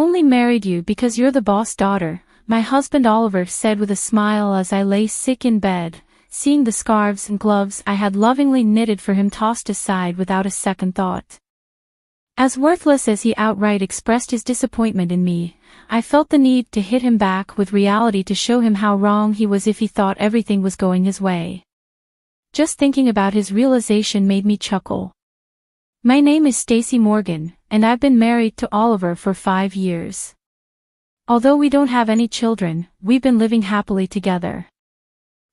only married you because you're the boss daughter, my husband Oliver said with a smile as I lay sick in bed, seeing the scarves and gloves I had lovingly knitted for him tossed aside without a second thought. As worthless as he outright expressed his disappointment in me, I felt the need to hit him back with reality to show him how wrong he was if he thought everything was going his way. Just thinking about his realization made me chuckle. My name is Stacy Morgan, and I've been married to Oliver for 5 years. Although we don't have any children, we've been living happily together.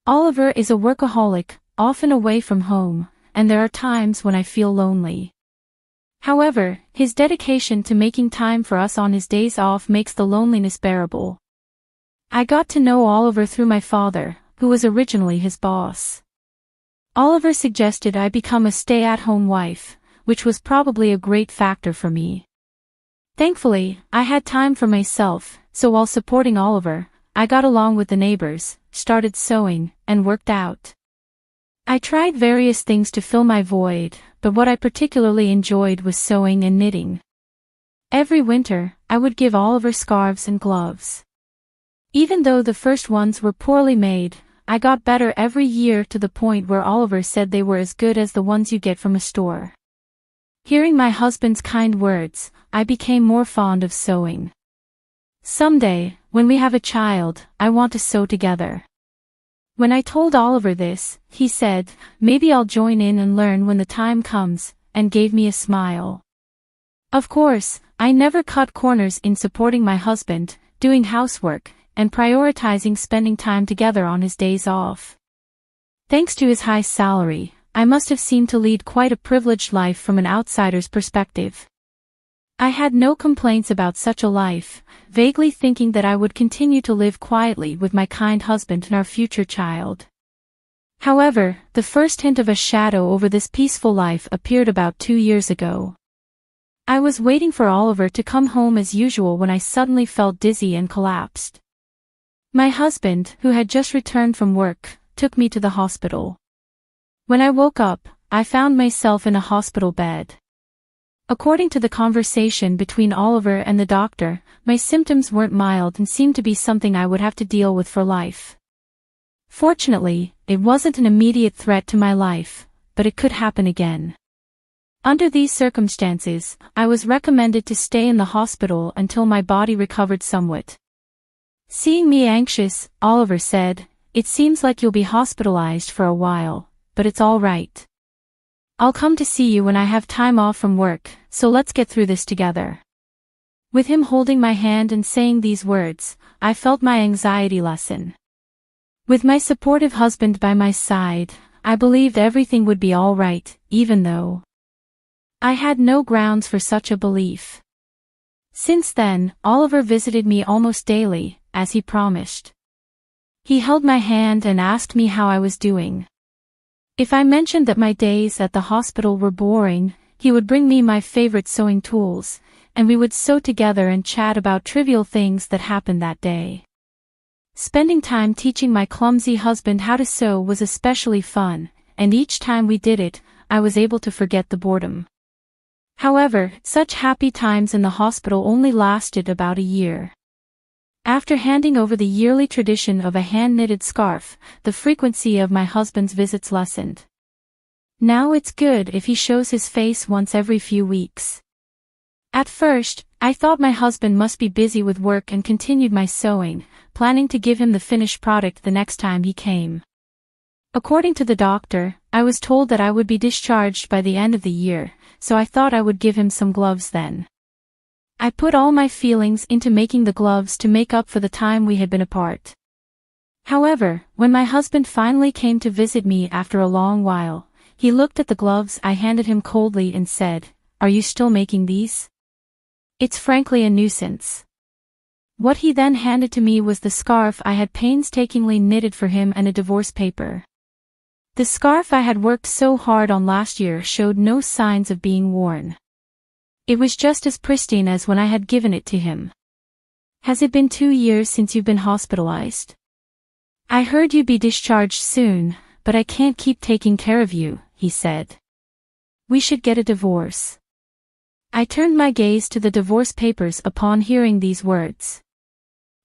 Oliver is a workaholic, often away from home, and there are times when I feel lonely. However, his dedication to making time for us on his days off makes the loneliness bearable. I got to know Oliver through my father, who was originally his boss. Oliver suggested I become a stay-at-home wife, which was probably a great factor for me. Thankfully, I had time for myself, so while supporting Oliver, I got along with the neighbors, started sewing, and worked out. I tried various things to fill my void, but what I particularly enjoyed was sewing and knitting. Every winter, I would give Oliver scarves and gloves. Even though the first ones were poorly made, I got better every year to the point where Oliver said they were as good as the ones you get from a store. Hearing my husband's kind words, I became more fond of sewing. Someday, when we have a child, I want to sew together. When I told Oliver this, he said, maybe I'll join in and learn when the time comes, and gave me a smile. Of course, I never cut corners in supporting my husband, doing housework, and prioritizing spending time together on his days off. Thanks to his high salary, I must have seemed to lead quite a privileged life from an outsider's perspective. I had no complaints about such a life, vaguely thinking that I would continue to live quietly with my kind husband and our future child. However, the first hint of a shadow over this peaceful life appeared about 2 years ago. I was waiting for Oliver to come home as usual when I suddenly felt dizzy and collapsed. My husband, who had just returned from work, took me to the hospital. When I woke up, I found myself in a hospital bed. According to the conversation between Oliver and the doctor, my symptoms weren't mild and seemed to be something I would have to deal with for life. Fortunately, it wasn't an immediate threat to my life, but it could happen again. Under these circumstances, I was recommended to stay in the hospital until my body recovered somewhat. Seeing me anxious, Oliver said, "It seems like you'll be hospitalized for a while, but it's all right. I'll come to see you when I have time off from work, so let's get through this together." With him holding my hand and saying these words, I felt my anxiety lessen. With my supportive husband by my side, I believed everything would be all right, even though I had no grounds for such a belief. Since then, Oliver visited me almost daily, as he promised. He held my hand and asked me how I was doing. If I mentioned that my days at the hospital were boring, he would bring me my favorite sewing tools, and we would sew together and chat about trivial things that happened that day. Spending time teaching my clumsy husband how to sew was especially fun, and each time we did it, I was able to forget the boredom. However, such happy times in the hospital only lasted about a year. After handing over the yearly tradition of a hand-knitted scarf, the frequency of my husband's visits lessened. Now it's good if he shows his face once every few weeks. At first, I thought my husband must be busy with work and continued my sewing, planning to give him the finished product the next time he came. According to the doctor, I was told that I would be discharged by the end of the year, so I thought I would give him some gloves then. I put all my feelings into making the gloves to make up for the time we had been apart. However, when my husband finally came to visit me after a long while, he looked at the gloves I handed him coldly and said, "Are you still making these? It's frankly a nuisance." What he then handed to me was the scarf I had painstakingly knitted for him and a divorce paper. The scarf I had worked so hard on last year showed no signs of being worn. It was just as pristine as when I had given it to him. "Has it been 2 years since you've been hospitalized? I heard you'd be discharged soon, but I can't keep taking care of you," he said. "We should get a divorce." I turned my gaze to the divorce papers upon hearing these words.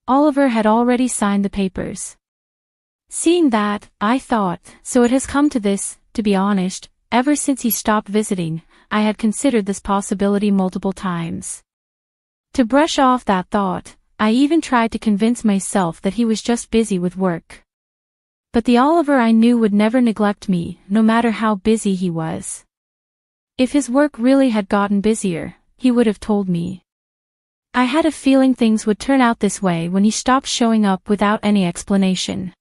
Oliver had already signed the papers. Seeing that, I thought, so it has come to this. To be honest, ever since he stopped visiting, I had considered this possibility multiple times. To brush off that thought, I even tried to convince myself that he was just busy with work. But the Oliver I knew would never neglect me, no matter how busy he was. If his work really had gotten busier, he would have told me. I had a feeling things would turn out this way when he stopped showing up without any explanation.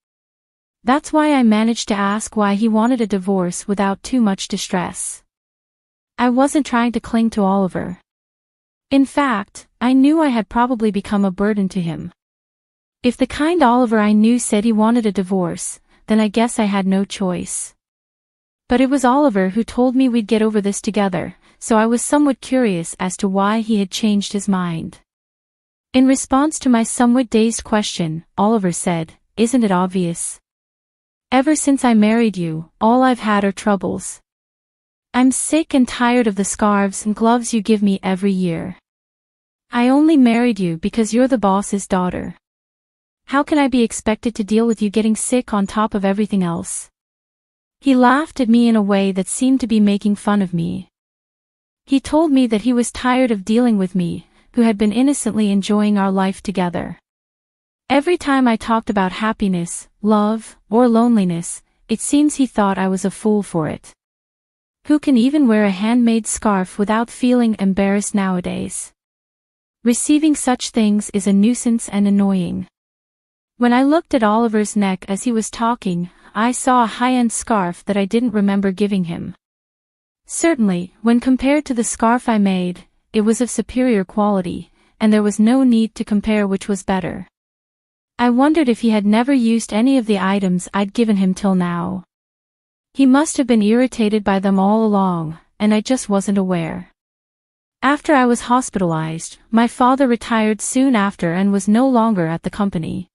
That's why I managed to ask why he wanted a divorce without too much distress. I wasn't trying to cling to Oliver. In fact, I knew I had probably become a burden to him. If the kind Oliver I knew said he wanted a divorce, then I guess I had no choice. But it was Oliver who told me we'd get over this together, so I was somewhat curious as to why he had changed his mind. In response to my somewhat dazed question, Oliver said, "Isn't it obvious? Ever since I married you, all I've had are troubles. I'm sick and tired of the scarves and gloves you give me every year. I only married you because you're the boss's daughter. How can I be expected to deal with you getting sick on top of everything else?" He laughed at me in a way that seemed to be making fun of me. He told me that he was tired of dealing with me, who had been innocently enjoying our life together. Every time I talked about happiness, love, or loneliness, it seems he thought I was a fool for it. Who can even wear a handmade scarf without feeling embarrassed nowadays? Receiving such things is a nuisance and annoying. When I looked at Oliver's neck as he was talking, I saw a high-end scarf that I didn't remember giving him. Certainly, when compared to the scarf I made, it was of superior quality, and there was no need to compare which was better. I wondered if he had never used any of the items I'd given him till now. He must have been irritated by them all along, and I just wasn't aware. After I was hospitalized, my father retired soon after and was no longer at the company.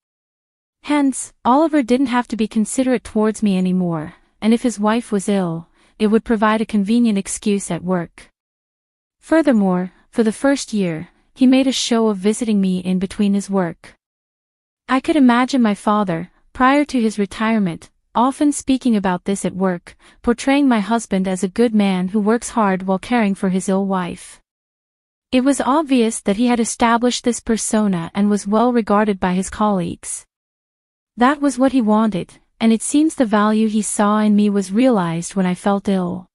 Hence, Oliver didn't have to be considerate towards me anymore, and if his wife was ill, it would provide a convenient excuse at work. Furthermore, for the first year, he made a show of visiting me in between his work. I could imagine my father, prior to his retirement, often speaking about this at work, portraying my husband as a good man who works hard while caring for his ill wife. It was obvious that he had established this persona and was well regarded by his colleagues. That was what he wanted, and it seems the value he saw in me was realized when I felt ill.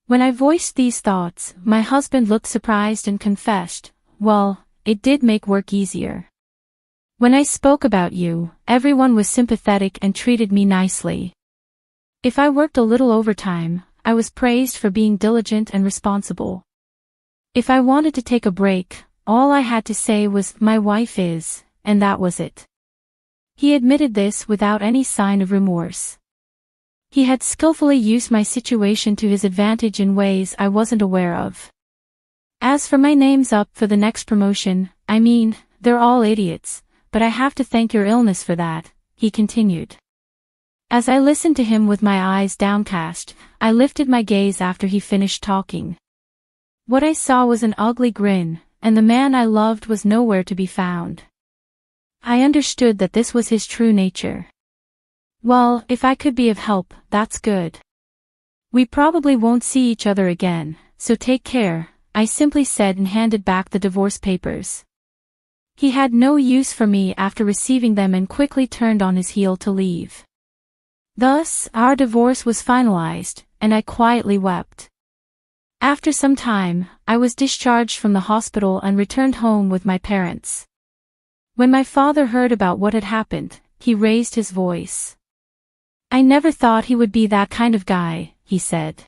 When I voiced these thoughts, my husband looked surprised and confessed, "Well, it did make work easier. When I spoke about you, everyone was sympathetic and treated me nicely. If I worked a little overtime, I was praised for being diligent and responsible. If I wanted to take a break, all I had to say was, 'My wife is,' and that was it." He admitted this without any sign of remorse. He had skillfully used my situation to his advantage in ways I wasn't aware of. As for my name's up for the next promotion, I mean, they're all idiots, but I have to thank your illness for that, he continued. As I listened to him with my eyes downcast, I lifted my gaze after he finished talking. What I saw was an ugly grin, and the man I loved was nowhere to be found. I understood that this was his true nature. Well, if I could be of help, that's good. We probably won't see each other again, so take care, I simply said and handed back the divorce papers. He had no use for me after receiving them and quickly turned on his heel to leave. Thus, our divorce was finalized, and I quietly wept. After some time, I was discharged from the hospital and returned home with my parents. When my father heard about what had happened, he raised his voice. "I never thought he would be that kind of guy," he said.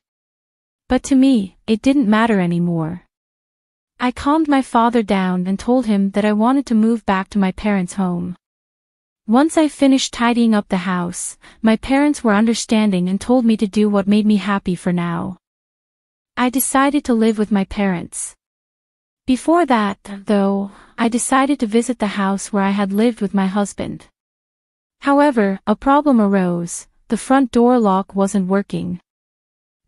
But to me, it didn't matter anymore. I calmed my father down and told him that I wanted to move back to my parents' home. Once I finished tidying up the house, my parents were understanding and told me to do what made me happy for now. I decided to live with my parents. Before that, though, I decided to visit the house where I had lived with my husband. However, a problem arose: the front door lock wasn't working.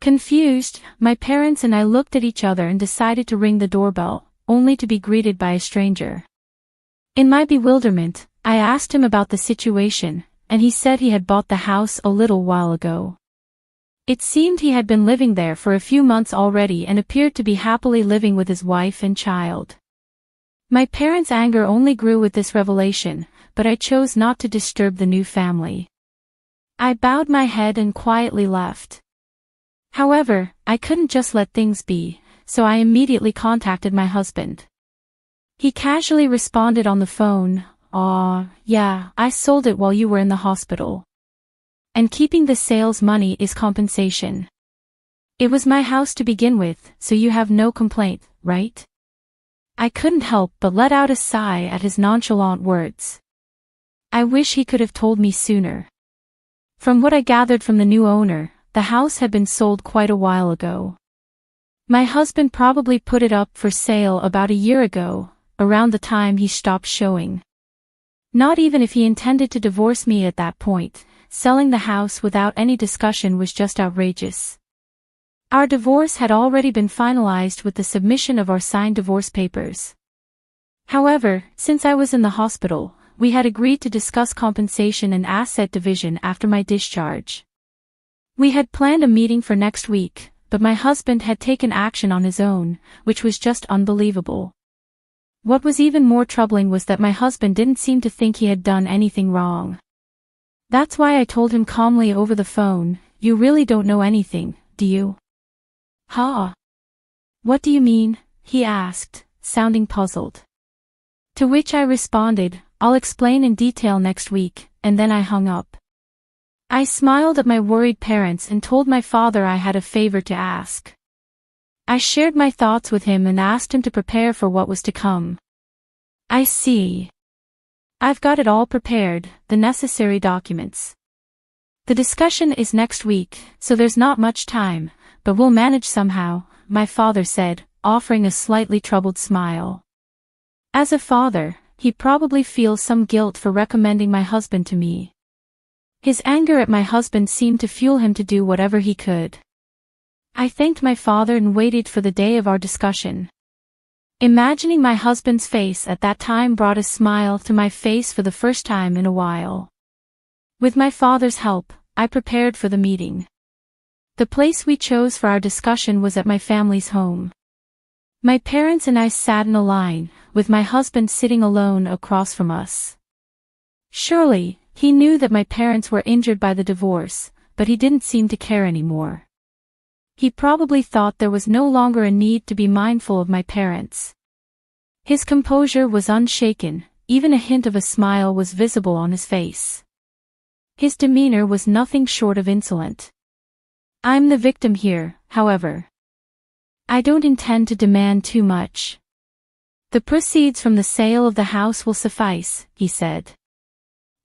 Confused, my parents and I looked at each other and decided to ring the doorbell, only to be greeted by a stranger. In my bewilderment, I asked him about the situation, and he said he had bought the house a little while ago. It seemed he had been living there for a few months already and appeared to be happily living with his wife and child. My parents' anger only grew with this revelation, but I chose not to disturb the new family. I bowed my head and quietly left. However, I couldn't just let things be, so I immediately contacted my husband. He casually responded on the phone, yeah, I sold it while you were in the hospital. And keeping the sales money is compensation. It was my house to begin with, so you have no complaint, right? I couldn't help but let out a sigh at his nonchalant words. I wish he could have told me sooner. From what I gathered from the new owner, the house had been sold quite a while ago. My husband probably put it up for sale about a year ago, around the time he stopped showing. Not even if he intended to divorce me at that point, selling the house without any discussion was just outrageous. Our divorce had already been finalized with the submission of our signed divorce papers. However, since I was in the hospital, we had agreed to discuss compensation and asset division after my discharge. We had planned a meeting for next week, but my husband had taken action on his own, which was just unbelievable. What was even more troubling was that my husband didn't seem to think he had done anything wrong. That's why I told him calmly over the phone, "You really don't know anything, do you?" "Huh? What do you mean?" he asked, sounding puzzled. To which I responded, "I'll explain in detail next week," and then I hung up. I smiled at my worried parents and told my father I had a favor to ask. I shared my thoughts with him and asked him to prepare for what was to come. "I see. I've got it all prepared, the necessary documents. The discussion is next week, so there's not much time, but we'll manage somehow," my father said, offering a slightly troubled smile. As a father, he probably feels some guilt for recommending my husband to me. His anger at my husband seemed to fuel him to do whatever he could. I thanked my father and waited for the day of our discussion. Imagining my husband's face at that time brought a smile to my face for the first time in a while. With my father's help, I prepared for the meeting. The place we chose for our discussion was at my family's home. My parents and I sat in a line, with my husband sitting alone across from us. Surely, he knew that my parents were injured by the divorce, but he didn't seem to care anymore. He probably thought there was no longer a need to be mindful of my parents. His composure was unshaken, even a hint of a smile was visible on his face. His demeanor was nothing short of insolent. "I'm the victim here, however. I don't intend to demand too much. The proceeds from the sale of the house will suffice," he said.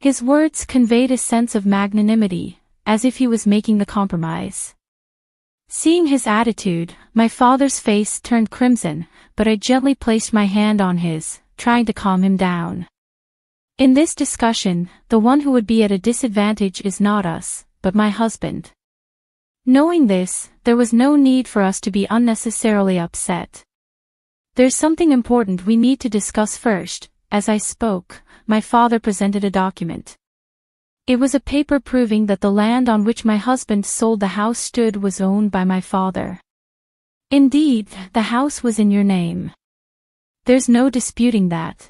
His words conveyed a sense of magnanimity, as if he was making the compromise. Seeing his attitude, my father's face turned crimson, but I gently placed my hand on his, trying to calm him down. In this discussion, the one who would be at a disadvantage is not us, but my husband. Knowing this, there was no need for us to be unnecessarily upset. "There's something important we need to discuss first." As I spoke, my father presented a document. It was a paper proving that the land on which my husband sold the house stood was owned by my father. "Indeed, the house was in your name. There's no disputing that.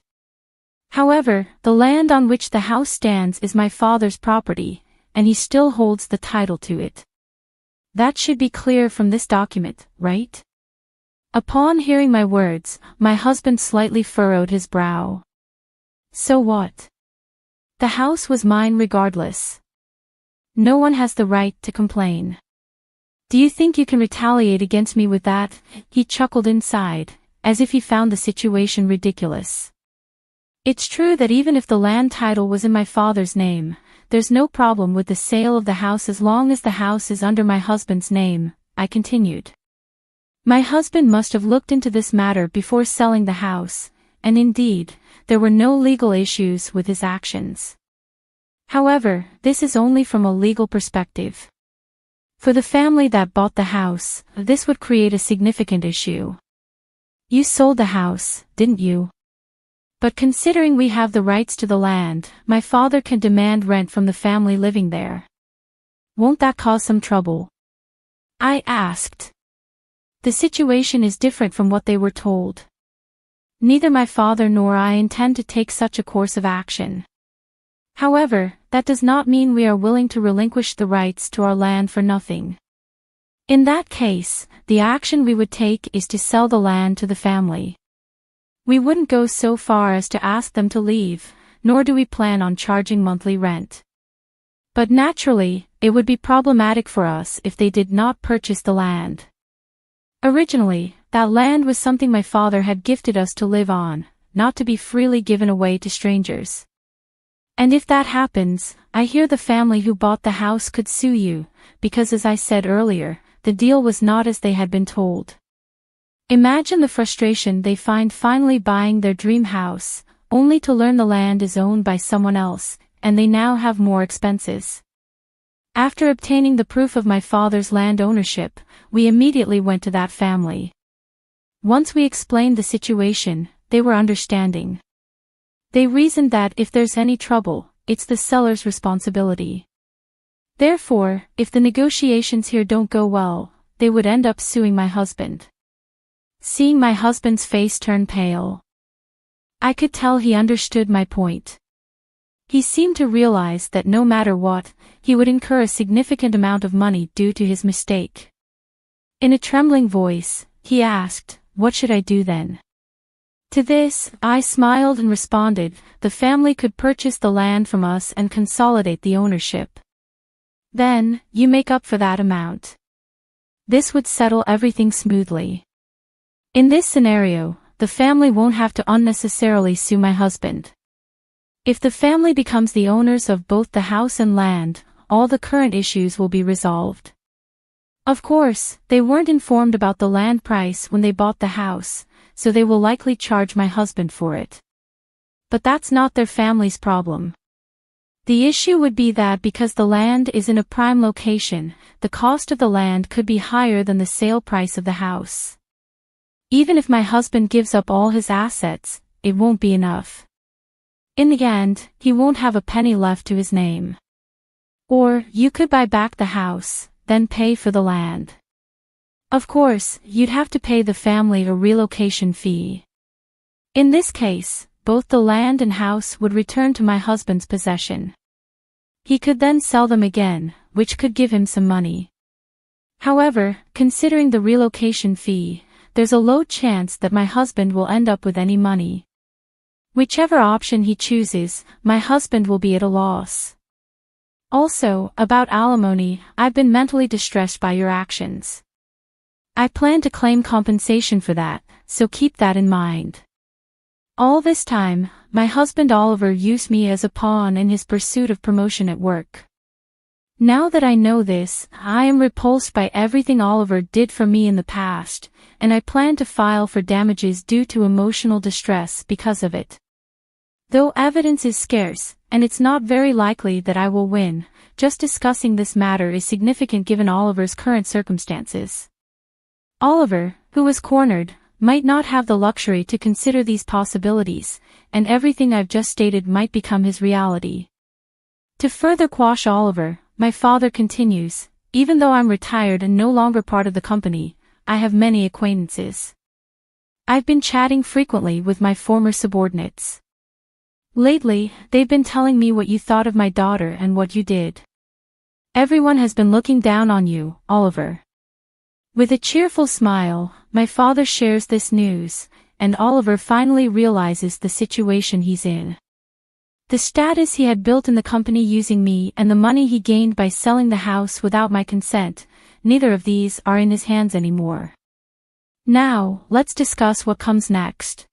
However, the land on which the house stands is my father's property, and he still holds the title to it. That should be clear from this document, right?" Upon hearing my words, my husband slightly furrowed his brow. "So what? The house was mine regardless. No one has the right to complain. Do you think you can retaliate against me with that?" He chuckled inside, as if he found the situation ridiculous. "It's true that even if the land title was in my father's name, there's no problem with the sale of the house as long as the house is under my husband's name," I continued. My husband must have looked into this matter before selling the house, and indeed, there were no legal issues with his actions. However, this is only from a legal perspective. For the family that bought the house, this would create a significant issue. You sold the house, didn't you? But considering we have the rights to the land, my father can demand rent from the family living there. Won't that cause some trouble? I asked. The situation is different from what they were told. Neither my father nor I intend to take such a course of action. However, that does not mean we are willing to relinquish the rights to our land for nothing. In that case, the action we would take is to sell the land to the family. We wouldn't go so far as to ask them to leave, nor do we plan on charging monthly rent. But naturally, it would be problematic for us if they did not purchase the land. Originally, that land was something my father had gifted us to live on, not to be freely given away to strangers. And if that happens, I hear the family who bought the house could sue you, because as I said earlier, the deal was not as they had been told. Imagine the frustration they find finally buying their dream house, only to learn the land is owned by someone else, and they now have more expenses. After obtaining the proof of my father's land ownership, we immediately went to that family. Once we explained the situation, they were understanding. They reasoned that if there's any trouble, it's the seller's responsibility. Therefore, if the negotiations here don't go well, they would end up suing my husband. Seeing my husband's face turn pale, I could tell he understood my point. He seemed to realize that no matter what, he would incur a significant amount of money due to his mistake. In a trembling voice, he asked, "What should I do then?" To this, I smiled and responded, "The family could purchase the land from us and consolidate the ownership. Then, you make up for that amount. This would settle everything smoothly." In this scenario, the family won't have to unnecessarily sue my husband. If the family becomes the owners of both the house and land, all the current issues will be resolved. Of course, they weren't informed about the land price when they bought the house, so they will likely charge my husband for it. But that's not their family's problem. The issue would be that because the land is in a prime location, the cost of the land could be higher than the sale price of the house. Even if my husband gives up all his assets, it won't be enough. In the end, he won't have a penny left to his name. Or, you could buy back the house, then pay for the land. Of course, you'd have to pay the family a relocation fee. In this case, both the land and house would return to my husband's possession. He could then sell them again, which could give him some money. However, considering the relocation fee, there's a low chance that my husband will end up with any money. Whichever option he chooses, my husband will be at a loss. Also, about alimony, I've been mentally distressed by your actions. I plan to claim compensation for that, so keep that in mind. All this time, my husband Oliver used me as a pawn in his pursuit of promotion at work. Now that I know this, I am repulsed by everything Oliver did for me in the past, and I plan to file for damages due to emotional distress because of it. Though evidence is scarce, and it's not very likely that I will win, just discussing this matter is significant given Oliver's current circumstances. Oliver, who was cornered, might not have the luxury to consider these possibilities, and everything I've just stated might become his reality. To further quash Oliver, my father continues, "Even though I'm retired and no longer part of the company, I have many acquaintances. I've been chatting frequently with my former subordinates. Lately, they've been telling me what you thought of my daughter and what you did. Everyone has been looking down on you, Oliver." With a cheerful smile, my father shares this news, and Oliver finally realizes the situation he's in. The status he had built in the company using me and the money he gained by selling the house without my consent, neither of these are in his hands anymore. Now, let's discuss what comes next.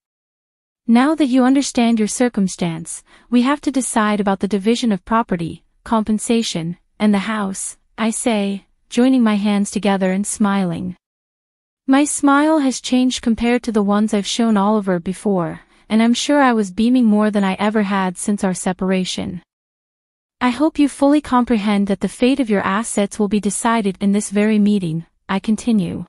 Now that you understand your circumstance, we have to decide about the division of property, compensation, and the house, I say, joining my hands together and smiling. My smile has changed compared to the ones I've shown Oliver before, and I'm sure I was beaming more than I ever had since our separation. I hope you fully comprehend that the fate of your assets will be decided in this very meeting, I continue.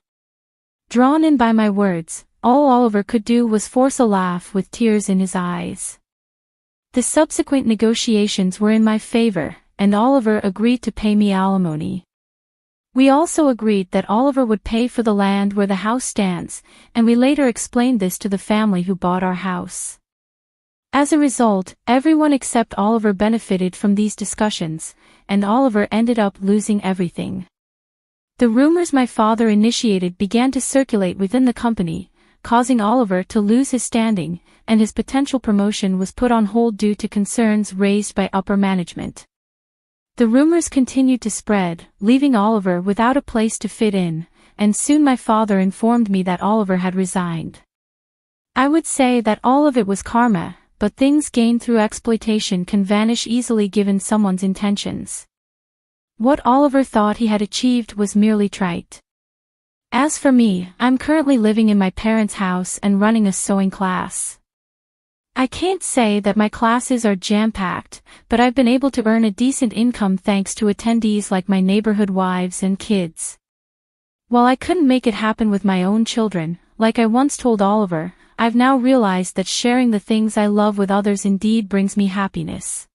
Drawn in by my words, all Oliver could do was force a laugh with tears in his eyes. The subsequent negotiations were in my favor, and Oliver agreed to pay me alimony. We also agreed that Oliver would pay for the land where the house stands, and we later explained this to the family who bought our house. As a result, everyone except Oliver benefited from these discussions, and Oliver ended up losing everything. The rumors my father initiated began to circulate within the company, causing Oliver to lose his standing, and his potential promotion was put on hold due to concerns raised by upper management. The rumors continued to spread, leaving Oliver without a place to fit in, and soon my father informed me that Oliver had resigned. I would say that all of it was karma, but things gained through exploitation can vanish easily given someone's intentions. What Oliver thought he had achieved was merely trite. As for me, I'm currently living in my parents' house and running a sewing class. I can't say that my classes are jam-packed, but I've been able to earn a decent income thanks to attendees like my neighborhood wives and kids. While I couldn't make it happen with my own children, like I once told Oliver, I've now realized that sharing the things I love with others indeed brings me happiness.